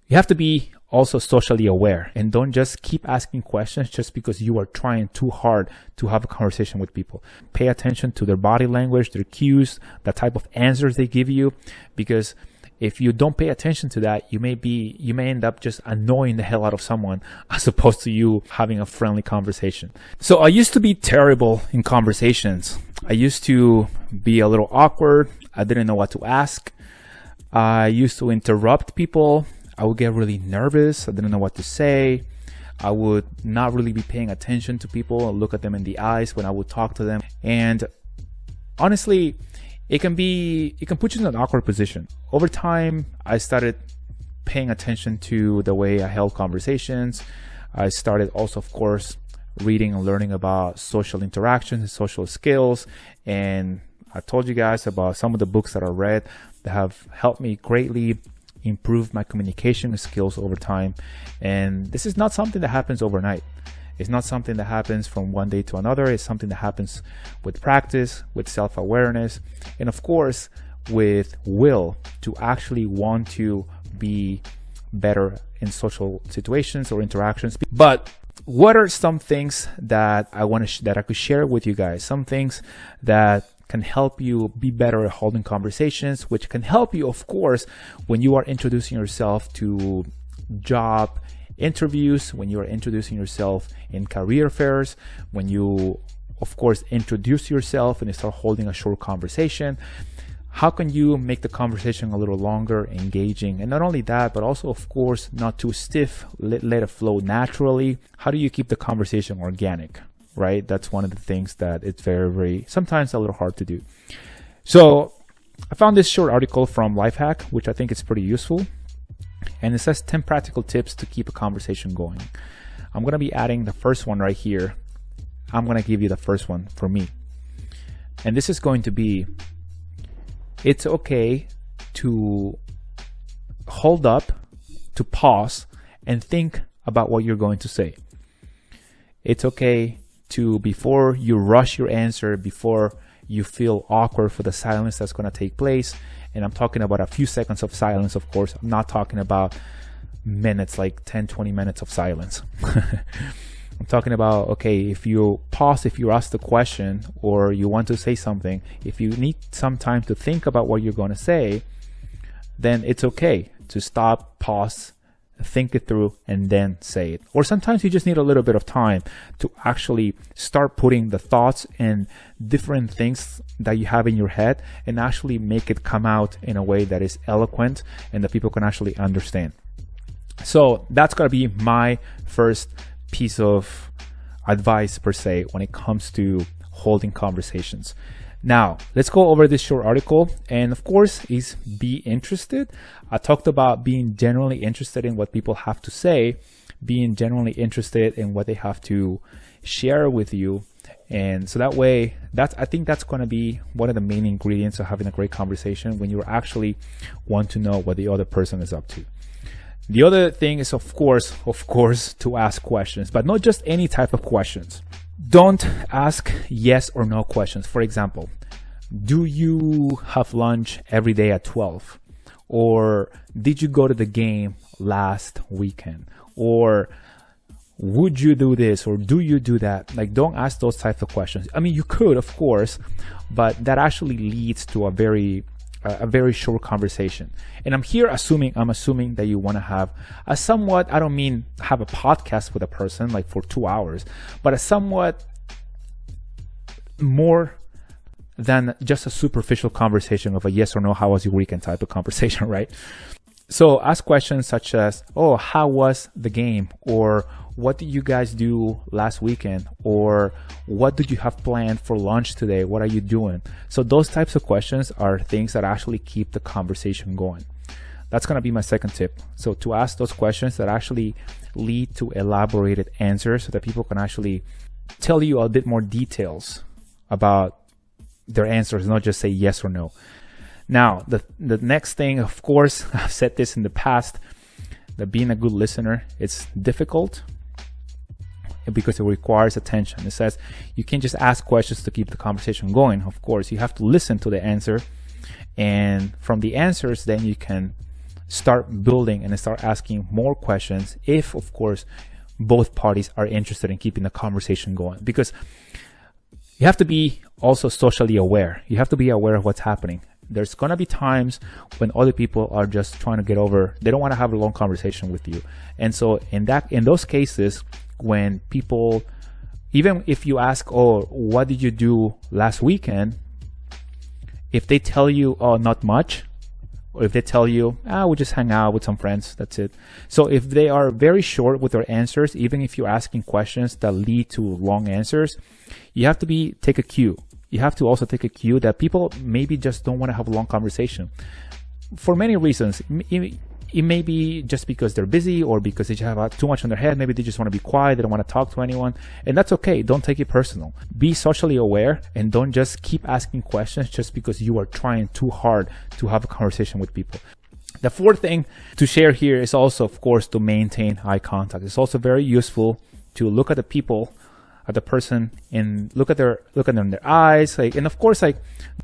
You have to be also socially aware, and don't just keep asking questions just because you are trying too hard to have a conversation with people. Pay attention to their body language, their cues, the type of answers they give you, because if you don't pay attention to that, you may end up just annoying the hell out of someone as opposed to you having a friendly conversation. So I used to be terrible in conversations. I used to be a little awkward. I didn't know what to ask. I used to interrupt people. I would get really nervous. I didn't know what to say. I would not really be paying attention to people or look at them in the eyes when I would talk to them. And honestly, it can put you in an awkward position. Over time, I started paying attention to the way I held conversations. I started also, of course, reading and learning about social interactions and social skills. And I told you guys about some of the books that I read that have helped me greatly improve my communication skills over time. And this is not something that happens overnight. It's not something that happens from one day to another. It's something that happens with practice, with self-awareness, and of course, with will to actually want to be better in social situations or interactions. But what are some things that that I could share with you guys? Some things that can help you be better at holding conversations, which can help you, of course, when you are introducing yourself to job interviews, when you are introducing yourself in career fairs, when you, of course, introduce yourself and you start holding a short conversation. How can you make the conversation a little longer, engaging? And not only that, but also, of course, not too stiff, let it flow naturally. How do you keep the conversation organic? Right? That's one of the things that it's very, sometimes a little hard to do. So I found this short article from Lifehack, which I think is pretty useful. And it says 10 practical tips to keep a conversation going. I'm going to be adding the first one right here. I'm going to give you the first one for me. And this is going to be, it's okay to hold up, to pause, and think about what you're going to say. It's okay to, before you rush your answer, before you feel awkward for the silence that's going to take place. And I'm talking about a few seconds of silence, of course. I'm not talking about minutes, like 10, 20 minutes of silence. I'm talking about, okay, if you pause, if you ask the question or you want to say something, if you need some time to think about what you're going to say, then it's okay to stop, pause, think it through, and then say it. Or sometimes you just need a little bit of time to actually start putting the thoughts and different things that you have in your head and actually make it come out in a way that is eloquent and that people can actually understand. So that's going to be my first piece of advice per se when it comes to holding conversations. Now, let's go over this short article, and of course is be interested. I talked about being genuinely interested in what people have to say, being genuinely interested in what they have to share with you. And so that way, I think that's going to be one of the main ingredients of having a great conversation, when you actually want to know what the other person is up to. The other thing is, of course, to ask questions, but not just any type of questions. Don't ask yes or no questions. For example, do you have lunch every day at 12? Or did you go to the game last weekend? Or would you do this? Or do you do that? Like, don't ask those types of questions. I mean, you could, of course, but that actually leads to a very short conversation. And I'm assuming that you want to have a somewhat, I don't mean have a podcast with a person like for 2 hours, but a somewhat more than just a superficial conversation of a yes or no, how was your weekend type of conversation, right? So ask questions such as, oh, how was the game? Or what did you guys do last weekend? Or what did you have planned for lunch today? What are you doing? So those types of questions are things that actually keep the conversation going. That's going to be my second tip. So to ask those questions that actually lead to elaborated answers so that people can actually tell you a bit more details about their answers, not just say yes or no. Now, the next thing, of course, I've said this in the past, that being a good listener, it's difficult because it requires attention. It says you can't just ask questions to keep the conversation going. Of course, you have to listen to the answer, and from the answers, then you can start building and start asking more questions if, of course, both parties are interested in keeping the conversation going. Because you have to be also socially aware. You have to be aware of what's happening. There's going to be times when other people are just trying to get over, they don't want to have a long conversation with you. And so in those cases, when people, even if you ask, oh, what did you do last weekend? If they tell you, oh, not much, or if they tell you, we just hang out with some friends, that's it. So if they are very short with their answers, even if you're asking questions that lead to long answers, you have to take a cue. You have to also take a cue that people maybe just don't want to have a long conversation for many reasons. It may be just because they're busy or because they just have too much on their head. Maybe they just want to be quiet. They don't want to talk to anyone. And that's okay. Don't take it personal. Be socially aware and don't just keep asking questions just because you are trying too hard to have a conversation with people. The fourth thing to share here is also, of course, to maintain eye contact. It's also very useful to look at the people, at the person, and look at them in their eyes, and of course,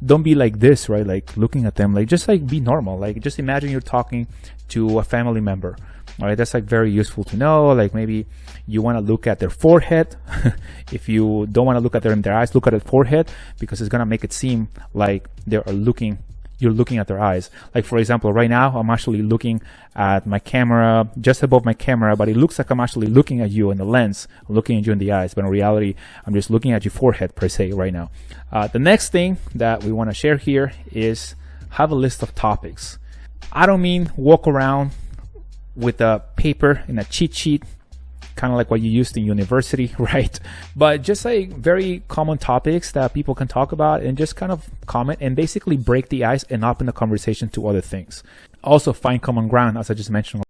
don't be like this, right? Like looking at them, just be normal. Just imagine you're talking to a family member. All right, that's very useful to know. Maybe you want to look at their forehead. If you don't want to look at their eyes, look at their forehead, because it's gonna make it seem like you're looking at their eyes. For example, right now I'm actually looking at my camera, just above my camera, but it looks like I'm actually looking at you in the lens, looking at you in the eyes, but in reality I'm just looking at your forehead per se right now. The next thing that we want to share here is have a list of topics. I don't mean walk around with a paper and a cheat sheet, kind of like what you used in university, right? But just very common topics that people can talk about and just kind of comment and basically break the ice and open the conversation to other things. Also find common ground, as I just mentioned.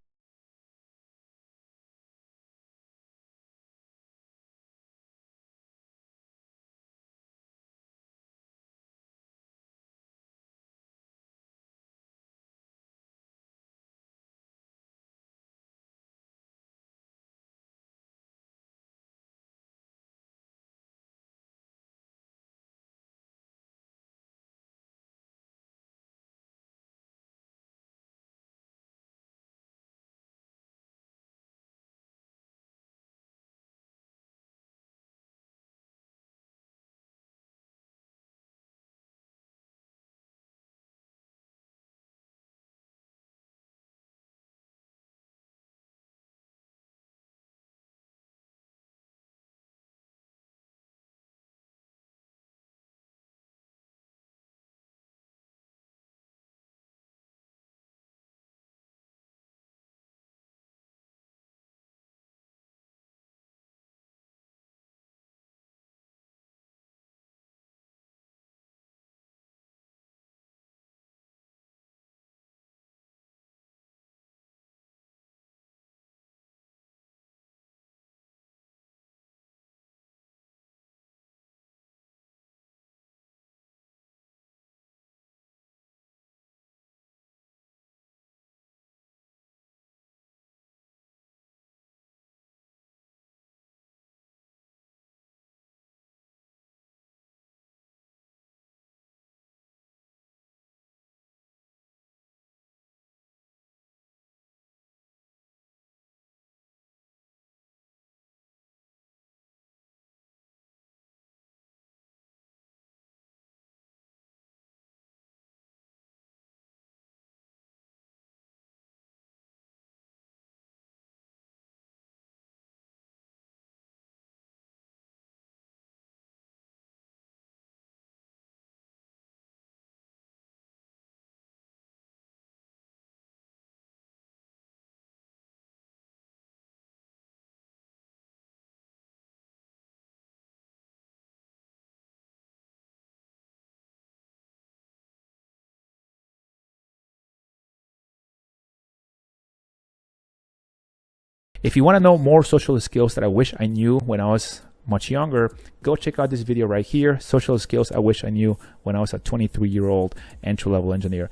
If you want to know more social skills that I wish I knew when I was much younger, go check out this video right here, social skills I wish I knew when I was a 23-year-old entry-level engineer.